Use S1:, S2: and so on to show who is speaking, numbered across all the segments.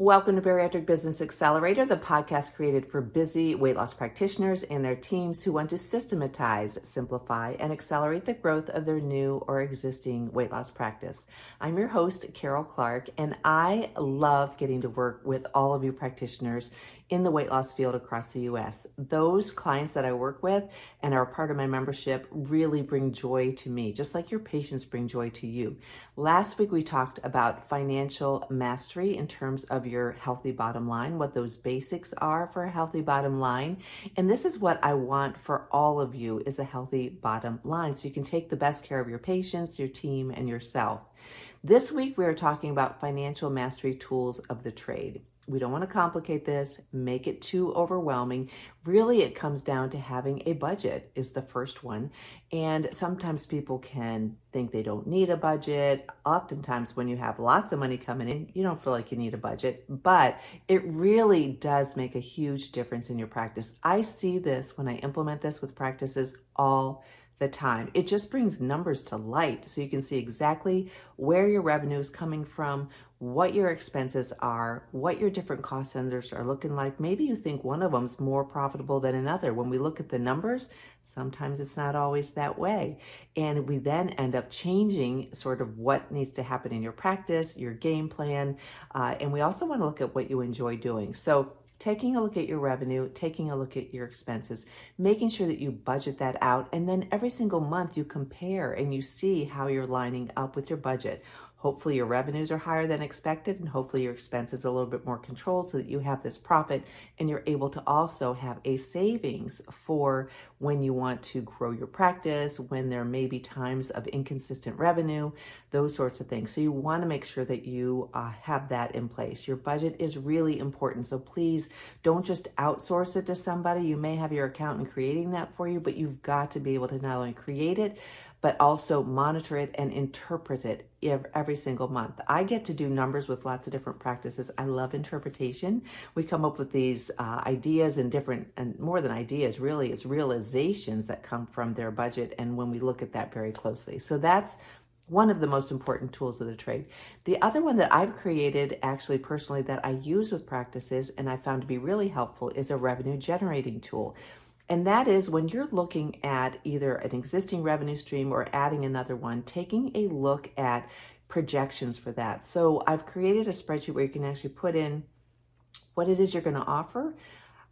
S1: Welcome to Bariatric Business Accelerator, the podcast created for busy weight loss practitioners and their teams who want to systematize, simplify, and accelerate the growth of their new or existing weight loss practice. I'm your host, Carol Clark, and I love getting to work with all of you practitioners in the weight loss field across the U.S. Those clients that I work with and are part of my membership really bring joy to me, just like your patients bring joy to you. Last week, we talked about financial mastery in terms of your healthy bottom line, what those basics are for a healthy bottom line. And this is what I want for all of you, is a healthy bottom line, so you can take the best care of your patients, your team, and yourself. This week, we are talking about financial mastery tools of the trade. We don't want to complicate this, make it too overwhelming. Really, it comes down to having a budget is the first one. And sometimes people can think they don't need a budget. Oftentimes when you have lots of money coming in, you don't feel like you need a budget, but it really does make a huge difference in your practice. I see this when I implement this with practices all the time. It just brings numbers to light so you can see exactly where your revenue is coming from, what your expenses are, what your different cost centers are looking like. Maybe you think one of them's more profitable than another. When we look at the numbers, sometimes it's not always that way. And we then end up changing sort of what needs to happen in your practice, your game plan. And we also want to look at what you enjoy doing. So taking a look at your revenue, taking a look at your expenses, making sure that you budget that out. And then every single month you compare and you see how you're lining up with your budget. Hopefully your revenues are higher than expected, and hopefully your expenses are a little bit more controlled so that you have this profit and you're able to also have a savings for when you want to grow your practice, when there may be times of inconsistent revenue, those sorts of things. So you want to make sure that you have that in place. Your budget is really important. So please don't just outsource it to somebody. You may have your accountant creating that for you, but you've got to be able to not only create it, but also monitor it and interpret it every single month. I get to do numbers with lots of different practices. I love interpretation. We come up with these ideas and more than ideas, really, it's realizations that come from their budget. And when we look at that very closely. So that's one of the most important tools of the trade. The other one that I've created actually personally that I use with practices and I found to be really helpful is a revenue generating tool. And that is when you're looking at either an existing revenue stream or adding another one, taking a look at projections for that. So I've created a spreadsheet where you can actually put in what it is you're going to offer,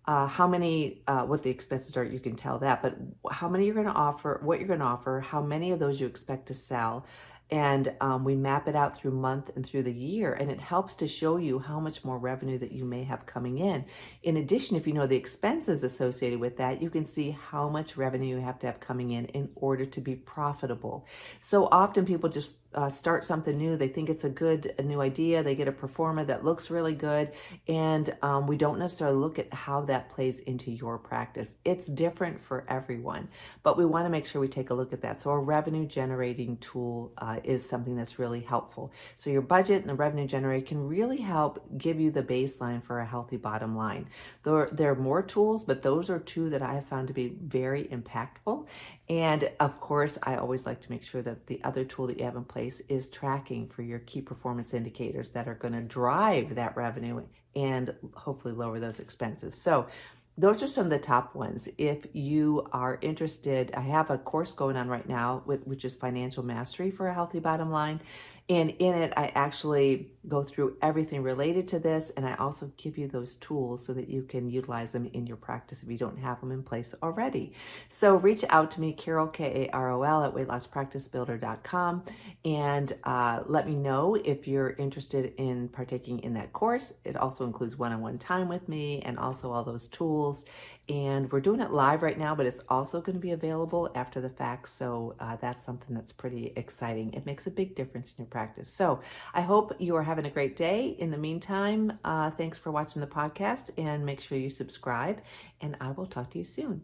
S1: how many, what the expenses are, you can tell that, but how many you're going to offer, what you're going to offer, how many of those you expect to sell. And we map it out through month and through the year, and it helps to show you how much more revenue that you may have coming in. In addition, if you know the expenses associated with that, you can see how much revenue you have to have coming in order to be profitable. So often people just start something new. They think it's a new idea. They get a pro forma that looks really good. And we don't necessarily look at how that plays into your practice. It's different for everyone, but we want to make sure we take a look at that. So a revenue generating tool is something that's really helpful. So your budget and the revenue generator can really help give you the baseline for a healthy bottom line. There are more tools, but those are two that I have found to be very impactful. And of course, I always like to make sure that the other tool that you have in place is tracking for your key performance indicators that are going to drive that revenue and hopefully lower those expenses. So those are some of the top ones. If you are interested, I have a course going on right now, which is Financial Mastery for a Healthy Bottom Line. And in it, I actually go through everything related to this. And I also give you those tools so that you can utilize them in your practice if you don't have them in place already. So reach out to me, Carol, Karol, at weightlosspracticebuilder.com. And let me know if you're interested in partaking in that course. It also includes one-on-one time with me and also all those tools. And we're doing it live right now, but it's also going to be available after the fact. So that's something that's pretty exciting. It makes a big difference in your practice. So I hope you are having a great day. In the meantime, thanks for watching the podcast and make sure you subscribe, and I will talk to you soon.